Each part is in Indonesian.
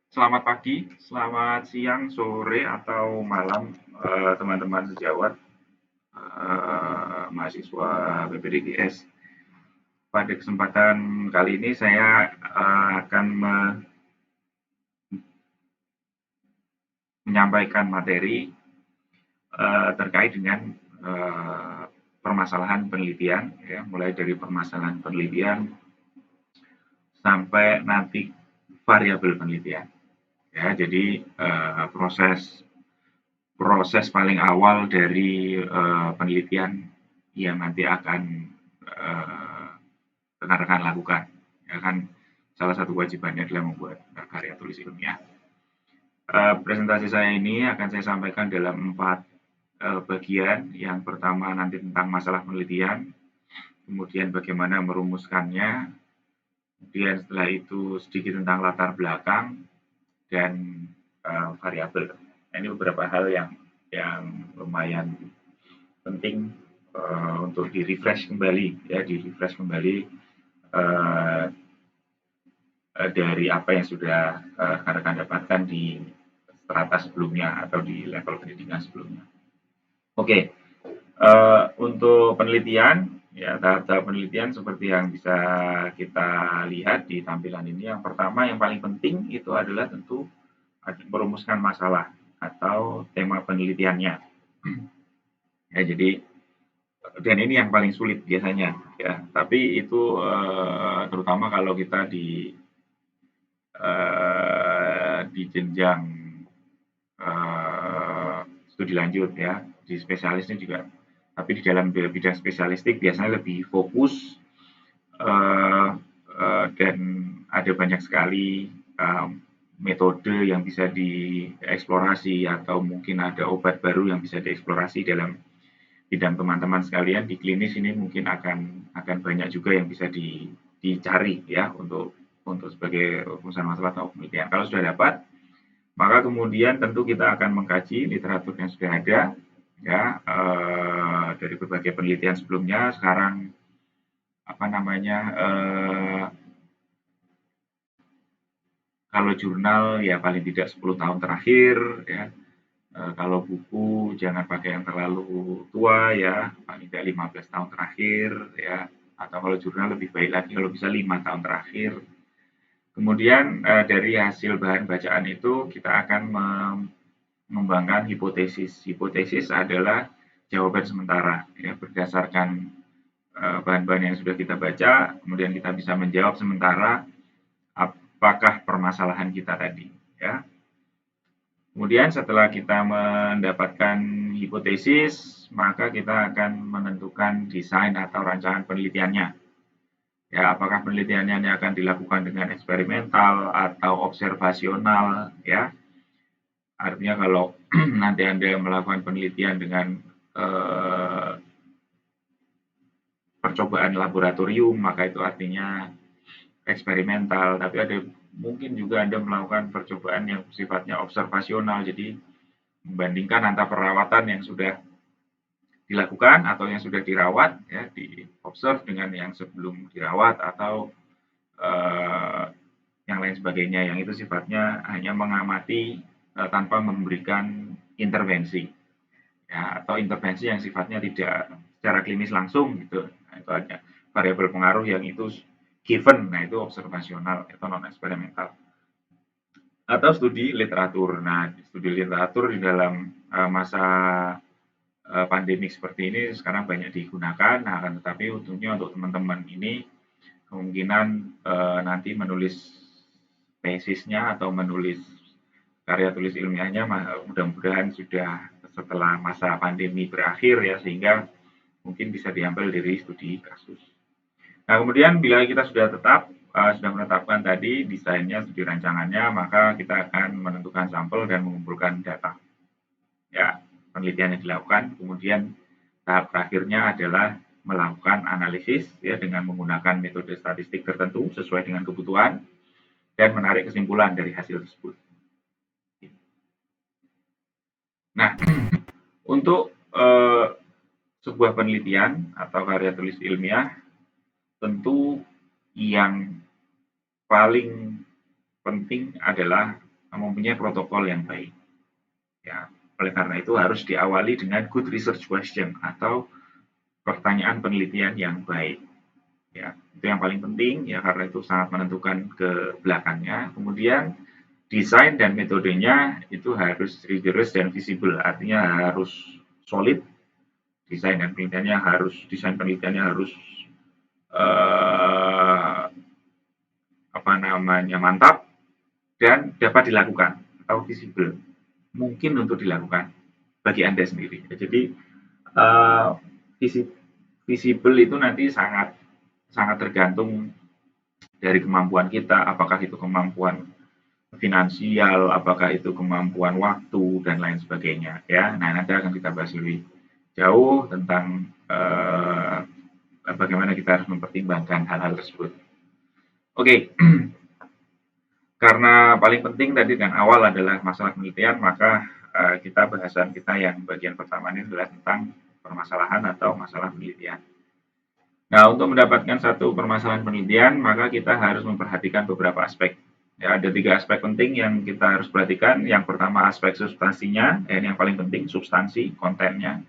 Selamat pagi, selamat siang, sore, atau malam, teman-teman sejawat, mahasiswa BPDGS. Pada kesempatan kali ini saya akan menyampaikan materi terkait dengan permasalahan penelitian, ya, mulai dari permasalahan penelitian sampai nanti variabel penelitian. Ya, jadi proses proses paling awal dari penelitian yang nanti akan rekan-rekan lakukan. Ya kan, salah satu wajibannya adalah membuat karya tulis ilmiah. Presentasi saya ini akan saya sampaikan dalam 4 bagian. Yang pertama nanti tentang masalah penelitian, kemudian bagaimana merumuskannya, kemudian setelah itu sedikit tentang latar belakang dan variabel. Nah, ini beberapa hal yang lumayan penting untuk di-refresh kembali, ya, di-refresh kembali uh, dari apa yang sudah rekan-rekan dapatkan di strata sebelumnya atau di level pendidikan sebelumnya. Oke, untuk penelitian, ya, tahap-tahap penelitian seperti yang bisa kita lihat di tampilan ini. Yang pertama, yang paling penting itu adalah tentu merumuskan masalah atau tema penelitiannya. Ya, jadi dan ini yang paling sulit biasanya, ya. Tapi itu terutama kalau kita di jenjang studi lanjut, ya, di spesialisnya juga. Tapi di dalam bidang spesialistik biasanya lebih fokus uh, dan ada banyak sekali metode yang bisa dieksplorasi atau mungkin ada obat baru yang bisa dieksplorasi dalam bidang teman-teman sekalian di klinis ini mungkin akan banyak juga yang bisa dicari, ya, untuk sebagai rumusan masalah atau penelitian. Kalau sudah dapat, maka kemudian tentu kita akan mengkaji literatur yang sudah ada, ya, dari berbagai penelitian sebelumnya. Sekarang apa namanya, kalau jurnal ya paling tidak 10 tahun terakhir, ya. Kalau buku jangan pakai yang terlalu tua, ya, paling tidak 15 tahun terakhir, ya. Atau kalau jurnal lebih baik lagi kalau bisa 5 tahun terakhir. Kemudian dari hasil bahan bacaan itu kita akan mengembangkan hipotesis. Hipotesis adalah jawaban sementara, ya, berdasarkan bahan-bahan yang sudah kita baca, kemudian kita bisa menjawab sementara apakah permasalahan kita tadi, ya. Kemudian setelah kita mendapatkan hipotesis, maka kita akan menentukan desain atau rancangan penelitiannya. Ya, apakah penelitiannya ini akan dilakukan dengan eksperimental atau observasional, ya. Artinya kalau nanti Anda melakukan penelitian dengan eh, percobaan laboratorium, maka itu artinya eksperimental. Tapi ada mungkin juga Anda melakukan percobaan yang sifatnya observasional, jadi membandingkan antara perawatan yang sudah dilakukan atau yang sudah dirawat, ya, di observe dengan yang sebelum dirawat atau eh, yang lain sebagainya, yang itu sifatnya hanya mengamati tanpa memberikan intervensi, ya, atau intervensi yang sifatnya tidak secara klinis langsung gitu. Nah, itu ada variabel pengaruh yang itu given, nah itu observasional atau non eksperimental. Atau studi literatur. Nah, studi literatur di dalam masa pandemik seperti ini sekarang banyak digunakan. Nah, akan tetapi untungnya untuk teman-teman ini kemungkinan nanti menulis tesisnya atau menulis karya tulis ilmiahnya mudah-mudahan sudah setelah masa pandemi berakhir, ya, sehingga mungkin bisa diambil dari studi kasus. Nah, kemudian bila kita sudah menetapkan tadi desainnya, studi rancangannya, maka kita akan menentukan sampel dan mengumpulkan data. Ya, penelitian yang dilakukan, kemudian tahap terakhirnya adalah melakukan analisis, ya, dengan menggunakan metode statistik tertentu sesuai dengan kebutuhan dan menarik kesimpulan dari hasil tersebut. Nah, untuk sebuah penelitian atau karya tulis ilmiah, tentu yang paling penting adalah mempunyai protokol yang baik. Ya, oleh karena itu harus diawali dengan good research question atau pertanyaan penelitian yang baik. Ya, itu yang paling penting ya karena itu sangat menentukan ke belakangnya. Kemudian desain dan metodenya itu harus rigorous dan visible, artinya harus solid. Desain penelitiannya harus eh, apa namanya mantap dan dapat dilakukan atau visible, mungkin untuk dilakukan bagi Anda sendiri. Jadi uh, visible itu nanti sangat sangat tergantung dari kemampuan kita, apakah itu kemampuan finansial, apakah itu kemampuan waktu dan lain sebagainya. Ya, nah nanti akan kita bahas lebih jauh tentang bagaimana kita harus mempertimbangkan hal-hal tersebut. Oke, karena paling penting tadi dan awal adalah masalah penelitian, maka bahasan kita yang bagian pertama ini adalah tentang permasalahan atau masalah penelitian. Nah, untuk mendapatkan satu permasalahan penelitian, maka kita harus memperhatikan beberapa aspek. Ya, ada 3 aspek penting yang kita harus perhatikan. Yang pertama aspek substansinya, yang paling penting substansi, kontennya.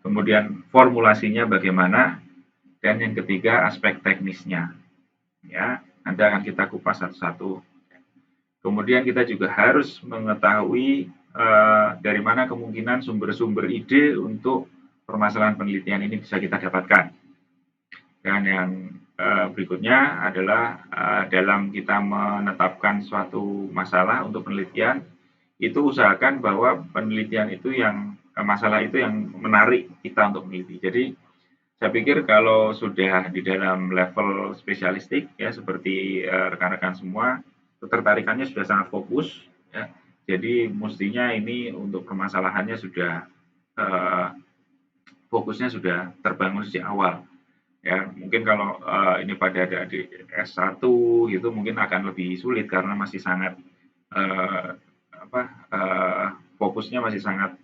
Kemudian formulasinya bagaimana, dan yang ketiga aspek teknisnya. Ya, nanti akan kita kupas satu-satu. Kemudian kita juga harus mengetahui dari mana kemungkinan sumber-sumber ide untuk permasalahan penelitian ini bisa kita dapatkan. Dan yang berikutnya adalah dalam kita menetapkan suatu masalah untuk penelitian, itu usahakan bahwa penelitian itu yang masalah itu yang menarik kita untuk meneliti. Jadi saya pikir kalau sudah di dalam level spesialistik ya seperti rekan-rekan semua, ketertarikannya sudah sangat fokus ya. Jadi mestinya ini untuk permasalahannya sudah fokusnya sudah terbangun sejak awal. Ya, mungkin kalau ini pada adik S1 gitu mungkin akan lebih sulit karena masih sangat uh, apa fokusnya masih sangat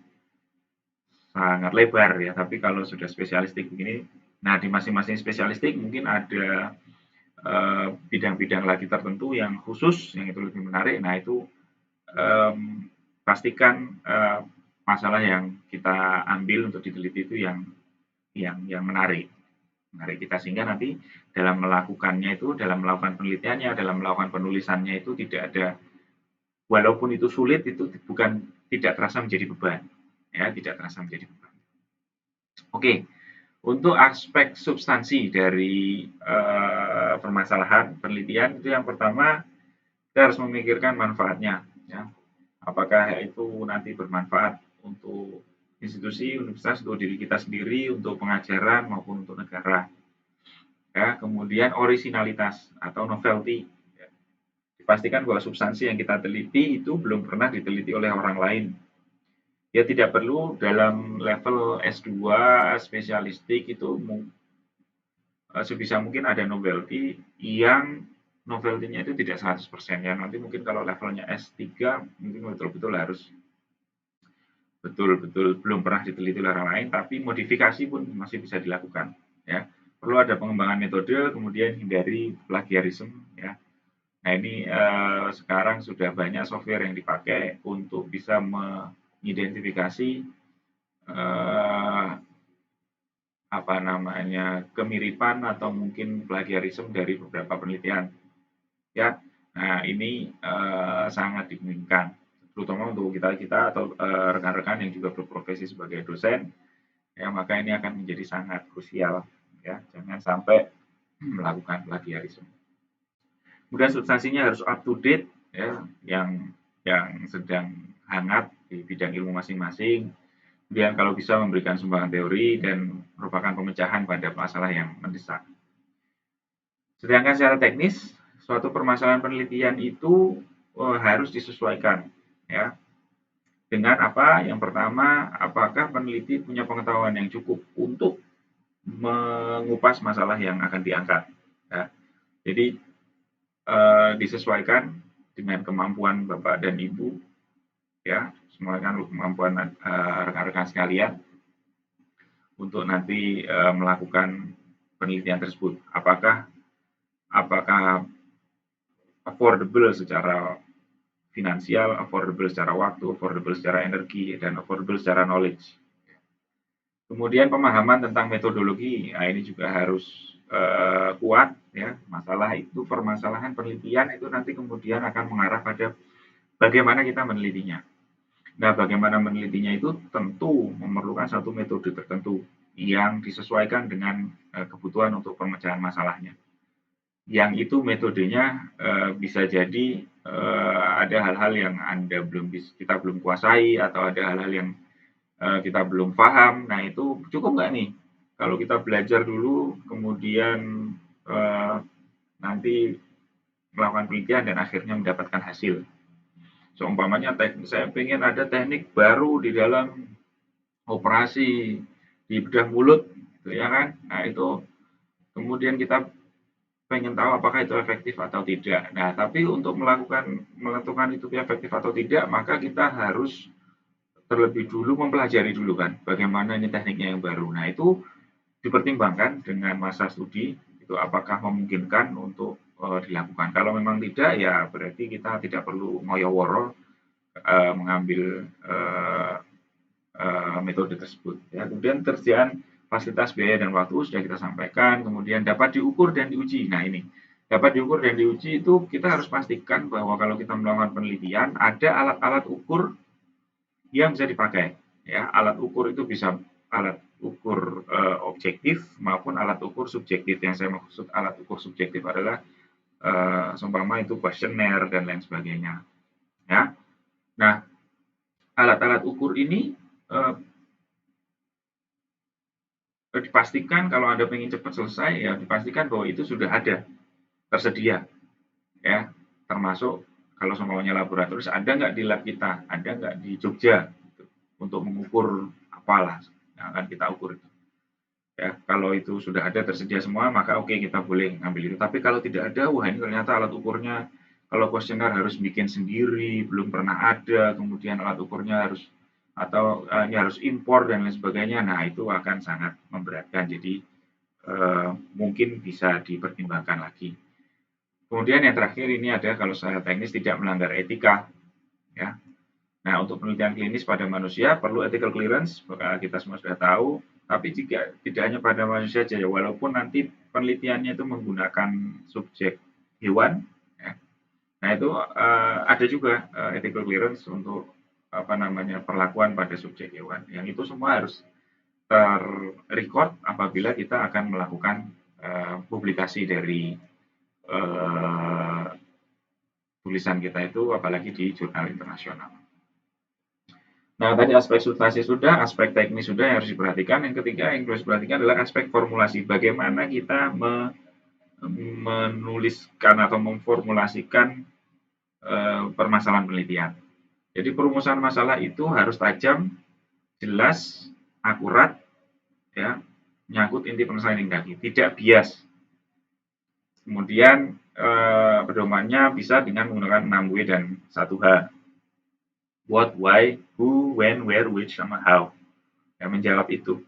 sangat lebar ya. Tapi kalau sudah spesialistik begini, nah di masing-masing spesialistik mungkin ada bidang-bidang lagi tertentu yang khusus, yang itu lebih menarik. Nah itu pastikan masalah yang kita ambil untuk diteliti itu yang menarik kita sehingga nanti dalam melakukannya itu, dalam melakukan penelitiannya, dalam melakukan penulisannya itu tidak ada, walaupun itu sulit itu bukan tidak terasa menjadi beban, ya tidak terasa menjadi beban. Oke, untuk aspek substansi dari permasalahan penelitian itu yang pertama kita harus memikirkan manfaatnya, ya. Apakah itu nanti bermanfaat untuk institusi, universitas, untuk diri kita sendiri, untuk pengajaran maupun untuk negara. Ya, kemudian originalitas atau novelty. Ya. Dipastikan bahwa substansi yang kita teliti itu belum pernah diteliti oleh orang lain. Ya tidak perlu dalam level S2 spesialistik itu sebisa mungkin ada novelty yang novelty-nya itu tidak 100% ya. Nanti mungkin kalau levelnya S3 mungkin betul-betul harus betul-betul belum pernah diteliti oleh orang lain, tapi modifikasi pun masih bisa dilakukan. Ya, perlu ada pengembangan metode, kemudian hindari plagiarisme. Ya, nah ini sekarang sudah banyak software yang dipakai untuk bisa mengidentifikasi eh, apa namanya kemiripan atau mungkin plagiarisme dari beberapa penelitian. Ya, nah ini sangat dimungkinkan, terutama untuk kita atau rekan-rekan yang juga berprofesi sebagai dosen. Ya, maka ini akan menjadi sangat krusial ya, jangan sampai melakukan plagiarisme. Kemudian substansinya harus up to date ya, yang sedang hangat di bidang ilmu masing-masing. Kemudian kalau bisa memberikan sumbangan teori dan merupakan pemecahan pada masalah yang mendesak. Sedangkan secara teknis, suatu permasalahan penelitian itu harus disesuaikan ya. Dengan apa? Yang pertama, apakah peneliti punya pengetahuan yang cukup untuk mengupas masalah yang akan diangkat. Ya. Jadi disesuaikan dengan kemampuan Bapak dan Ibu, ya, semua kan kemampuan rekan-rekan sekalian untuk nanti melakukan penelitian tersebut. Apakah affordable secara finansial, affordable secara waktu, affordable secara energi, dan affordable secara knowledge. Kemudian pemahaman tentang metodologi, nah ini juga harus kuat ya. Masalah itu permasalahan penelitian itu nanti kemudian akan mengarah pada bagaimana kita menelitinya. Nah, bagaimana menelitinya itu tentu memerlukan satu metode tertentu yang disesuaikan dengan kebutuhan untuk pemecahan masalahnya. Yang itu metodenya bisa jadi ada hal-hal yang kita belum kuasai atau ada hal-hal yang kita belum paham. Nah, itu cukup nggak nih kalau kita belajar dulu, kemudian nanti melakukan penelitian dan akhirnya mendapatkan hasil. Seumpamanya saya pengen ada teknik baru di dalam operasi di bedah mulut, gitu ya kan? Nah, itu kemudian kita pengen tahu apakah itu efektif atau tidak. Nah, tapi untuk menentukan itu efektif atau tidak, maka kita harus terlebih dulu mempelajari dulu kan, bagaimana ini tekniknya yang baru. Nah, itu dipertimbangkan dengan masa studi, itu apakah memungkinkan untuk dilakukan. Kalau memang tidak, ya berarti kita tidak perlu ngoyo-woro mengambil metode tersebut. Ya, kemudian terjadian fasilitas biaya dan waktu sudah kita sampaikan, kemudian dapat diukur dan diuji. Nah, ini dapat diukur dan diuji itu kita harus pastikan bahwa kalau kita melakukan penelitian ada alat-alat ukur yang bisa dipakai. Ya, alat ukur itu bisa alat ukur objektif maupun alat ukur subjektif. Yang saya maksud alat ukur subjektif adalah seumpama itu kuesioner dan lain sebagainya. Ya, nah alat-alat ukur ini dipastikan kalau Anda ingin cepat selesai, ya dipastikan bahwa itu sudah ada, tersedia. Ya, termasuk kalau semuanya laboratoris, ada nggak di lab kita, ada nggak di Jogja, gitu, untuk mengukur apalah yang akan kita ukur itu. Ya, kalau itu sudah ada tersedia semua, maka oke kita boleh ngambil itu. Tapi kalau tidak ada, wah ini ternyata alat ukurnya, kalau kuesioner harus bikin sendiri, belum pernah ada, kemudian alat ukurnya harus atau ini harus impor dan lain sebagainya. Nah, itu akan sangat memberatkan. Jadi mungkin bisa dipertimbangkan lagi. Kemudian yang terakhir ini ada kalau secara teknis tidak melanggar etika, ya. Nah, untuk penelitian klinis pada manusia perlu ethical clearance, kita semua sudah tahu. Tapi jika tidak hanya pada manusia saja, ya, walaupun nanti penelitiannya itu menggunakan subjek hewan, ya. Nah itu ada juga ethical clearance untuk apa namanya perlakuan pada subjek hewan. Yang itu semua harus terrecord apabila kita akan melakukan publikasi dari tulisan kita itu, apalagi di jurnal internasional. Nah, tadi aspek substansi sudah, aspek teknis sudah yang harus diperhatikan. Yang ketiga yang harus diperhatikan adalah aspek formulasi. Bagaimana kita menuliskan atau memformulasikan permasalahan penelitian. Jadi perumusan masalah itu harus tajam, jelas, akurat, ya, menyangkut inti permasalahan yang tadi, tidak bias. Kemudian pedomannya bisa dengan menggunakan 6W dan 1H. What, why, who, when, where, which, sama how. Ya, menjawab itu.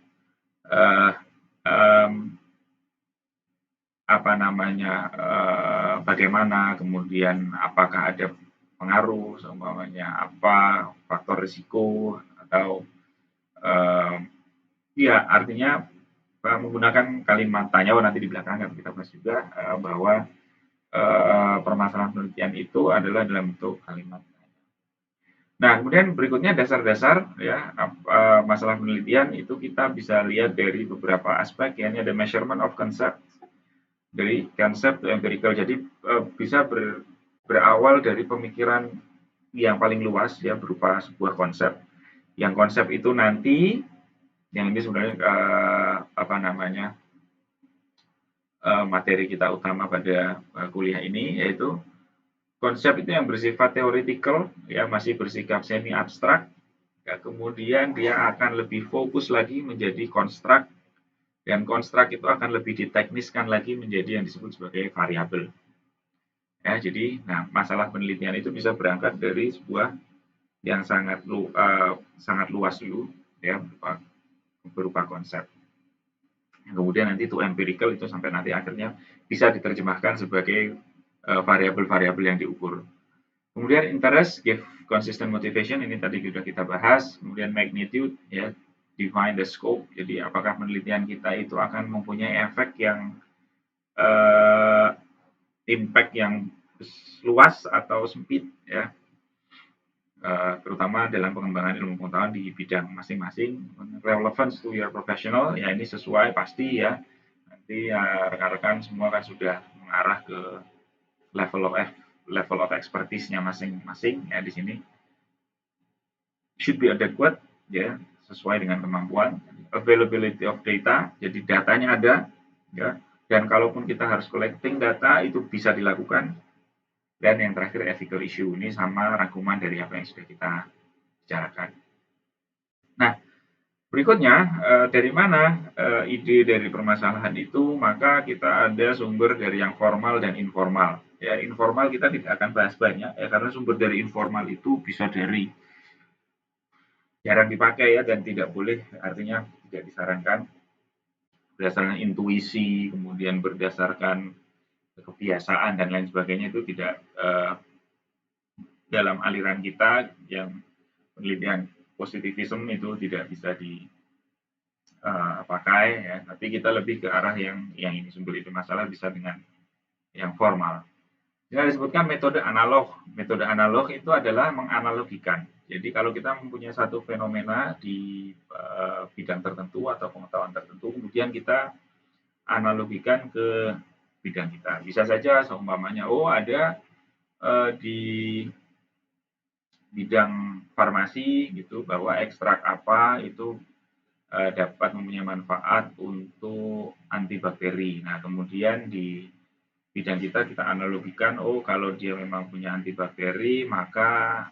Apa namanya, bagaimana, kemudian apakah ada pengaruh, seumpamanya apa faktor risiko atau ya artinya menggunakan kalimat tanya nanti di belakang akan kita bahas juga bahwa permasalahan penelitian itu adalah dalam bentuk kalimat. Nah, kemudian berikutnya dasar-dasar ya masalah penelitian itu kita bisa lihat dari beberapa aspek. Ya, ini ada measurement of concept, dari konsep to empirical. Jadi bisa berawal dari pemikiran yang paling luas ya berupa sebuah konsep. Yang konsep itu nanti yang ini sebenarnya apa namanya materi kita utama pada kuliah ini, yaitu konsep itu yang bersifat teoretikal, ya masih bersikap semi abstrak, ya, kemudian dia akan lebih fokus lagi menjadi konstruk, dan konstruk itu akan lebih ditekniskan lagi menjadi yang disebut sebagai variabel. Ya, jadi, nah masalah penelitian itu bisa berangkat dari sebuah yang sangat luas dulu, ya berupa konsep. Kemudian nanti to empirical itu sampai nanti akhirnya bisa diterjemahkan sebagai variabel-variabel yang diukur. Kemudian interest, give consistent motivation, ini tadi sudah kita bahas. Kemudian magnitude, ya, define the scope. Jadi apakah penelitian kita itu akan mempunyai efek yang impact yang luas atau sempit, ya, terutama dalam pengembangan ilmu pengetahuan di bidang masing-masing. Relevance to your professional, ya ini sesuai pasti ya. Nanti ya rekan-rekan semua kan sudah mengarah ke level of expertise-nya masing-masing ya di sini. Should be adequate, ya, sesuai dengan kemampuan. Availability of data, jadi datanya ada, ya. Dan kalaupun kita harus collecting data itu bisa dilakukan. Dan yang terakhir ethical issue, ini sama rangkuman dari apa yang sudah kita bicarakan. Nah, berikutnya dari mana ide dari permasalahan itu, maka kita ada sumber dari yang formal dan informal. Ya, informal kita tidak akan bahas banyak ya, karena sumber dari informal itu bisa dari jarang dipakai ya dan tidak boleh, artinya tidak disarankan, berdasarkan intuisi, kemudian berdasarkan kebiasaan dan lain sebagainya, itu tidak dalam aliran kita yang penelitian positivism itu tidak bisa dipakai ya, tapi kita lebih ke arah yang ini sumber itu masalah bisa dengan yang formal. Yang disebutkan metode analog. Metode analog itu adalah menganalogikan. Jadi kalau kita mempunyai satu fenomena di bidang tertentu atau pengetahuan tertentu, kemudian kita analogikan ke bidang kita. Bisa saja seumpamanya, oh ada di bidang farmasi gitu bahwa ekstrak apa itu dapat mempunyai manfaat untuk antibakteri. Nah, kemudian di bidang kita analogikan, oh kalau dia memang punya antibakteri, maka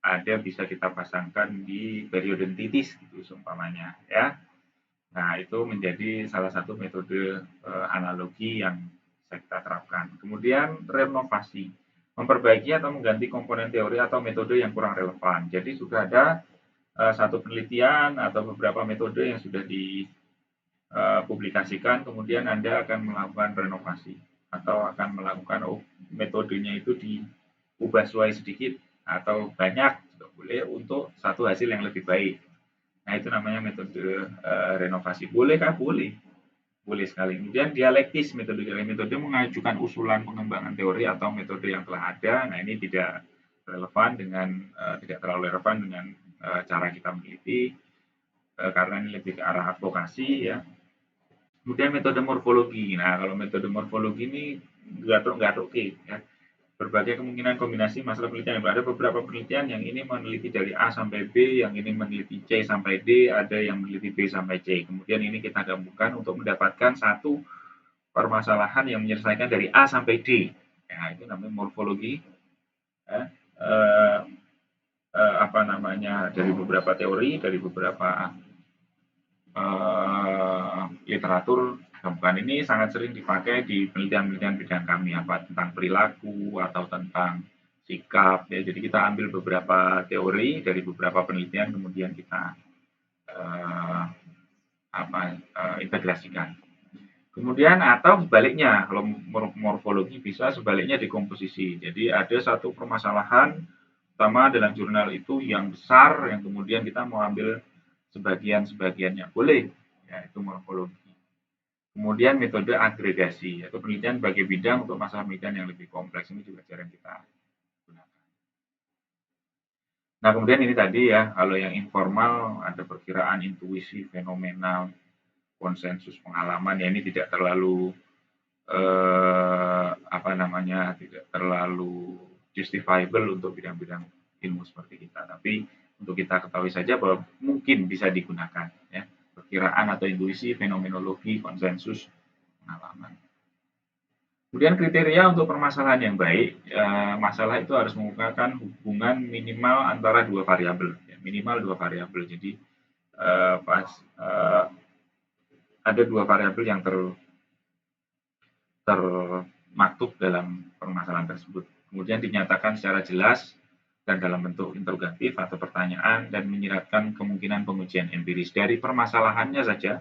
ada bisa kita pasangkan di periodontitis gitu seumpamanya ya. Nah, itu menjadi salah satu metode analogi yang bisa kita terapkan. Kemudian renovasi, memperbaiki atau mengganti komponen teori atau metode yang kurang relevan. Jadi sudah ada satu penelitian atau beberapa metode yang sudah dipublikasikan, kemudian Anda akan melakukan renovasi atau akan melakukan metodenya itu diubah sedikit atau banyak juga boleh untuk satu hasil yang lebih baik. Nah, itu namanya metode renovasi. Bolehkah? Boleh. Boleh sekali. Kemudian dialektis, metode mengajukan usulan pengembangan teori atau metode yang telah ada. Nah, ini tidak relevan dengan tidak terlalu relevan dengan cara kita meneliti karena ini lebih ke arah advokasi ya. Kemudian metode morfologi. Nah, kalau metode morfologi ini nggak oke ya. Berbagai kemungkinan kombinasi masalah penelitian. Ada beberapa penelitian yang ini meneliti dari A sampai B, yang ini meneliti C sampai D, ada yang meneliti B sampai C. Kemudian ini kita gabungkan untuk mendapatkan satu permasalahan yang menyelesaikan dari A sampai D. Ya, itu namanya morfologi. Ya. Apa namanya, dari beberapa teori, dari beberapa literatur gabungan ini sangat sering dipakai di penelitian-penelitian bidang kami, apa tentang perilaku atau tentang sikap ya. Jadi kita ambil beberapa teori dari beberapa penelitian kemudian kita integrasikan. Kemudian atau sebaliknya, kalau morfologi bisa sebaliknya dekomposisi. Jadi ada satu permasalahan utama dalam jurnal itu yang besar yang kemudian kita mau ambil sebagian-sebagiannya. Boleh, ya itu morfologi. Kemudian metode agregasi, yaitu penelitian sebagai bidang untuk masalah penelitian yang lebih kompleks. Ini juga jarang kita gunakan. Nah, kemudian ini tadi ya, kalau yang informal ada perkiraan, intuisi, fenomena, konsensus, pengalaman, ya ini tidak terlalu tidak terlalu justifiable untuk bidang-bidang ilmu seperti kita. Tapi untuk kita ketahui saja bahwa mungkin bisa digunakan ya, perkiraan atau intuisi, fenomenologi, konsensus, pengalaman. Kemudian kriteria untuk permasalahan yang baik, masalah itu harus menggunakan hubungan minimal antara dua variabel, ya, minimal dua variabel. Jadi ada dua variabel yang termaktub dalam permasalahan tersebut. Kemudian dinyatakan secara jelas dan dalam bentuk interrogatif atau pertanyaan dan menyiratkan kemungkinan pengujian empiris. Dari permasalahannya saja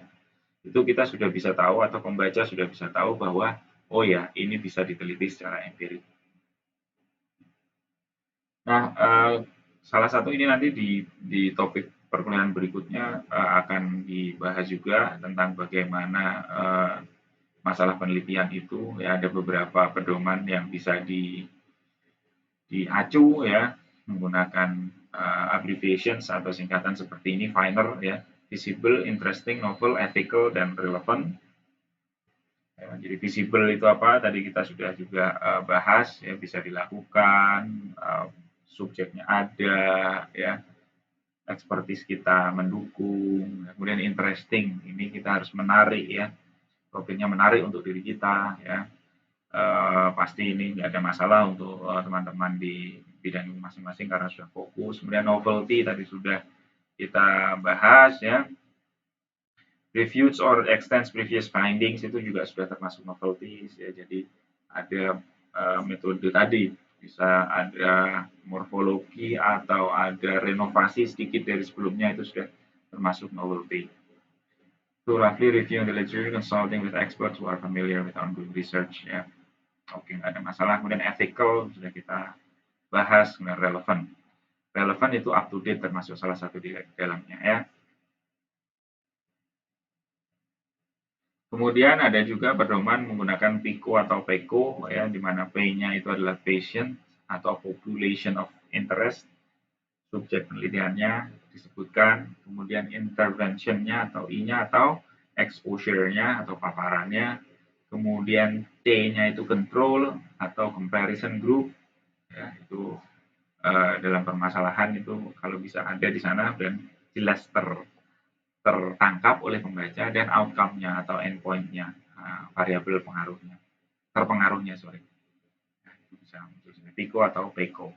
itu kita sudah bisa tahu atau pembaca sudah bisa tahu bahwa oh ya ini bisa diteliti secara empirik. Nah, salah satu ini nanti di topik perkuliahan berikutnya akan dibahas juga tentang bagaimana masalah penelitian itu ya ada beberapa pedoman yang bisa diacu ya menggunakan abbreviations atau singkatan seperti ini FINER ya, visible, interesting, novel, ethical, dan relevant. Ya, jadi visible itu apa? Tadi kita sudah juga bahas ya, bisa dilakukan, subjeknya ada, ya, expertise kita mendukung, kemudian interesting, ini kita harus menarik ya, topiknya menarik untuk diri kita ya. Pasti ini nggak ada masalah untuk teman-teman di bidang masing-masing karena sudah fokus. Kemudian novelty tadi sudah kita bahas ya. Reviews or extends previous findings itu juga sudah termasuk novelties ya. Jadi ada metode tadi bisa ada morfologi atau ada renovasi sedikit dari sebelumnya itu sudah termasuk novelty. To roughly review the literature, consulting with experts who are familiar with ongoing research ya. Oke, nggak ada masalah. Kemudian ethical sudah kita bahas. Kemudian relevan. Relevan itu up to date termasuk salah satu di dalamnya ya. Kemudian ada juga pedoman menggunakan PICO atau PECO ya, di mana P-nya itu adalah patient atau population of interest, subjek penelitiannya disebutkan, kemudian interventionnya atau I-nya atau exposure-nya atau paparannya, kemudian T-nya itu control atau comparison group, ya, itu dalam permasalahan itu kalau bisa ada di sana dan jelas tertangkap oleh pembaca dan outcome-nya atau endpoint-nya, variabel pengaruhnya, terpengaruhnya sorry. Nah, itu bisa muncul Pico atau Peko.